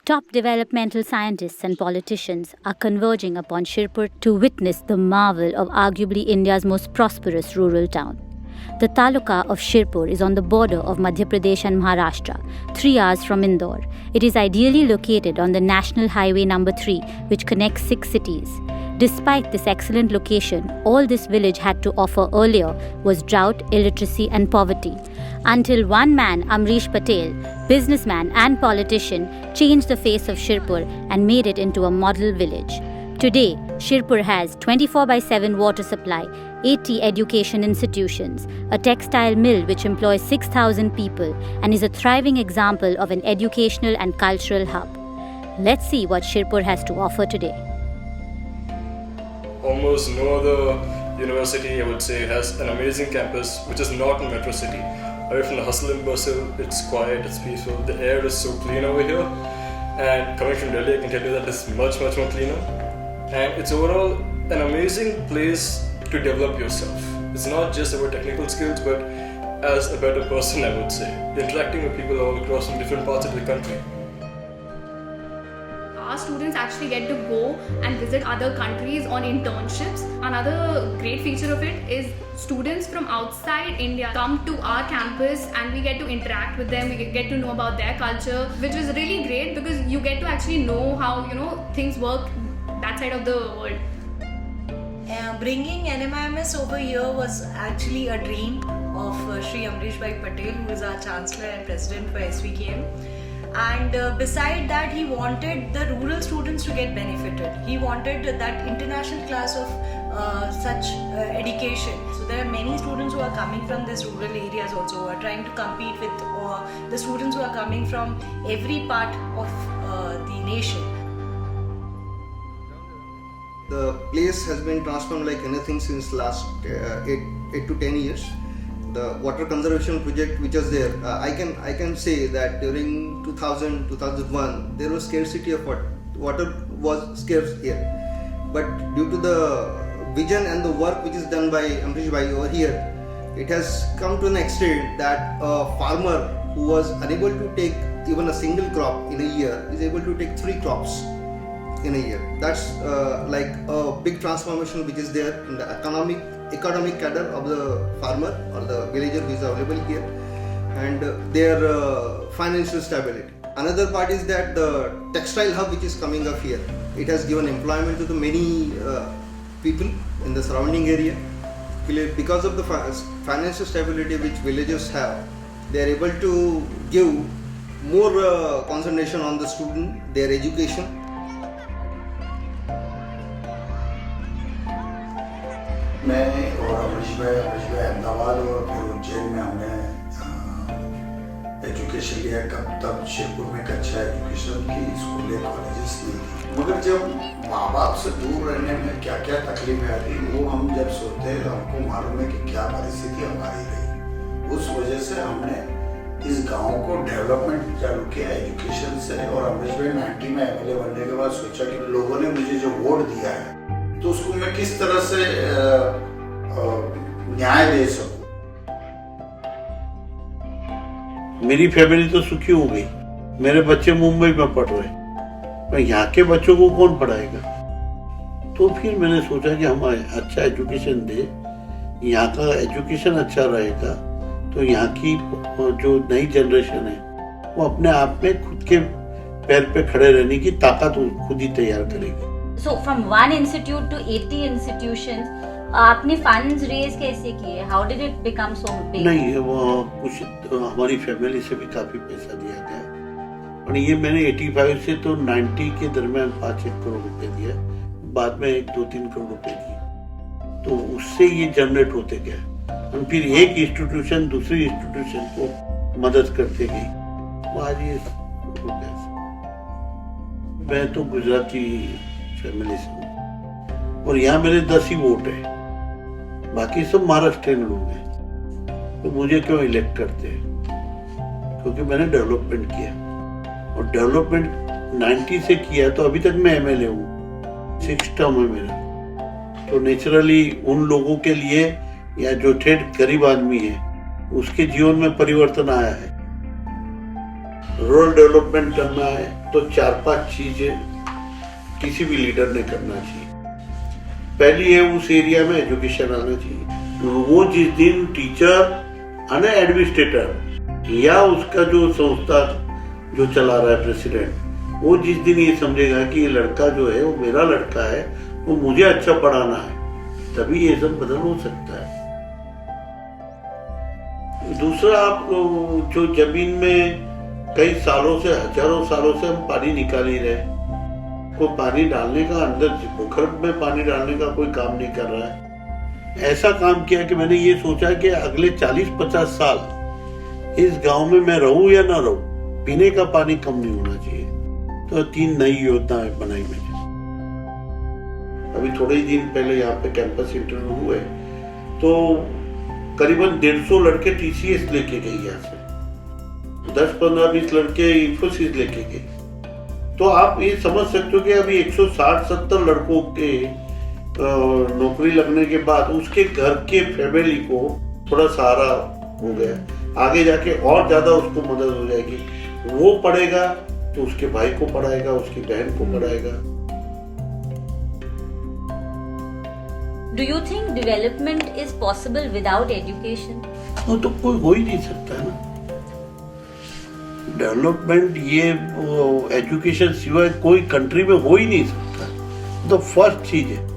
Top developmental scientists and politicians are converging upon Shirpur to witness the marvel of arguably India's most prosperous rural town. The taluka of Shirpur is on the border of Madhya Pradesh and Maharashtra, 3 hours from Indore. It is ideally located on the National Highway No. 3, which connects 6 cities. Despite this excellent location, all this village had to offer earlier was drought, illiteracy, and poverty. Until one man, Amrish Patel, businessman and politician, changed the face of Shirpur and made it into a model village. Today, Shirpur has 24/7 water supply, 80 education institutions, a textile mill which employs 6,000 people and is a thriving example of an educational and cultural hub. Let's see what Shirpur has to offer today. Almost no other university, I would say, has an amazing campus which is not in metro city. Away from the hustle and bustle, it's quiet, it's peaceful, the air is so clean over here. And coming from Delhi, I can tell you that it's much more cleaner. And it's overall an amazing place to develop yourself. It's not just about technical skills, but as a better person, I would say. Interacting with people all across from different parts of the country. Our students actually get to go and visit other countries on internships. Another great feature of it is students from outside India come to our campus and we get to interact with them, we get to know about their culture, which is really great because you get to actually know how things work that side of the world. Bringing NMIMS over here was actually a dream of Shri Amrish Bhai Patel, who is our Chancellor and President for SVKM. And beside that, he wanted the rural students to get benefited. He wanted that international class of such education. So there are many students who are coming from these rural areas also, who are trying to compete with the students who are coming from every part of the nation. The place has been transformed like anything since last 8 to 10 years. The water conservation project which was there, I can say that during 2001 there was scarcity of water. Water was scarce here, but due to the vision and the work which is done by Amrish Bhai over here, it has come to an extent that a farmer who was unable to take even a single crop in a year is able to take 3 crops in a year. That's like a big transformation which is there in the economic cadre of the farmer or the villager who is available here, and their financial stability. Another part is that the textile hub which is coming up here, it has given employment to the many people in the surrounding area. Because of the financial stability which villagers have, they are able to give more concentration on the student, their education. मैं और अमरीश भाई अहमदाबाद और फिर उज्जैन में हमने education लिया। तब शिरपुर में एक अच्छा एजुकेशन की स्कूलें कॉलेजेस नहीं थी, मगर जब माँ बाप से दूर रहने में क्या क्या तकलीफें आती वो हम जब सोचते हैं तो हमको मालूम है कि क्या परिस्थिति हमारी रही। उस वजह से हमने इस गांव को डेवलपमेंट चालू किया एजुकेशन से। और अमरीश भाई 90 में एमएलए बनने के बाद सोचा कि लोगों ने मुझे जो वोट दिया है तो उसको मैं किस तरह से न्याय दे सकूं। मेरी फैमिली तो सुखी हो गई, मेरे बच्चे मुंबई में पढ़ रहे, मैं यहाँ के बच्चों को कौन पढ़ाएगा। तो फिर मैंने सोचा कि हम अच्छा एजुकेशन दे, यहाँ का एजुकेशन अच्छा रहेगा तो यहाँ की जो नई जनरेशन है वो अपने आप में खुद के पैर पे खड़े रहने की ताकत खुद ही तैयार करेगी। So from one institute to 80 institutions, आपने funds raise कैसे किए? How did it become so big? नहीं, वो कुछ हमारी फैमिली से भी काफी पैसा दिया गया और ये मैंने 85 से तो 90 के दरमियान 5-1 करोड़ रुपए दिया, बाद में 1-2-3 करोड़ रुपए दिए, तो उससे ये जनरेट होते गए। और फिर एक इंस्टीट्यूशन दूसरी इंस्टीट्यूशन को मदद करते गई। आज ये हो गया। मैं तो गुजराती फैमिली से हूँ और यहाँ मेरे 10 ही वोट है, बाकी सब महाराष्ट्रियन लोग हैं। तो मुझे क्यों इलेक्ट करते हैं? क्योंकि मैंने डेवलपमेंट किया और डेवलपमेंट 90 से किया, तो अभी तक मैं एमएलए हूँ, 6 टर्म है मेरा। तो नेचुरली उन लोगों के लिए या जो ठेठ गरीब आदमी है उसके जीवन में परिवर्तन आया है। रूरल डेवलपमेंट करना है, तो 4-5 चीजें किसी भी लीडर ने करना चाहिए। पहली है, उस एरिया में एजुकेशन आना चाहिए। वो जिस दिन टीचर आना एडमिनिस्ट्रेटर या उसका जो संस्था जो चला रहा है प्रेसिडेंट, वो जिस दिन ये समझेगा कि ये लड़का जो है वो मेरा लड़का है, वो मुझे अच्छा पढ़ाना है, तभी ये सब बदल हो सकता है। दूसरा, आप जो जमीन में कई सालों से, हजारों सालों से हम पानी निकाल ही रहे, को पानी डालने का, अंदर भूगर्भ में पानी डालने का कोई काम नहीं कर रहा है। ऐसा काम किया कि मैंने ये सोचा कि अगले 40-50 साल इस गांव में मैं रहूं या ना रहूं, पीने का पानी कम नहीं होना चाहिए। तो 3 नई योजनाएं बनाई मैंने। अभी थोड़े ही दिन पहले यहाँ पे कैंपस इंटरव्यू हुए तो करीबन 150 लड़के TCS लेके गए यहाँ से, 10, 15, 20 लड़के इंफोसिस लेके गए। तो आप ये समझ सकते हो कि अभी 160-70 लड़कों के नौकरी लगने के बाद उसके घर के फैमिली को थोड़ा सहारा हो गया। आगे जाके और ज्यादा उसको मदद हो जाएगी। वो पढ़ेगा तो उसके भाई को पढ़ाएगा, उसकी बहन को पढ़ाएगा। Do you think development is possible without education? वो तो कोई हो ही नहीं सकता ना। डेवलपमेंट ये एजुकेशन सिवाय कोई कंट्री में हो ही नहीं सकता। तो फर्स्ट चीज है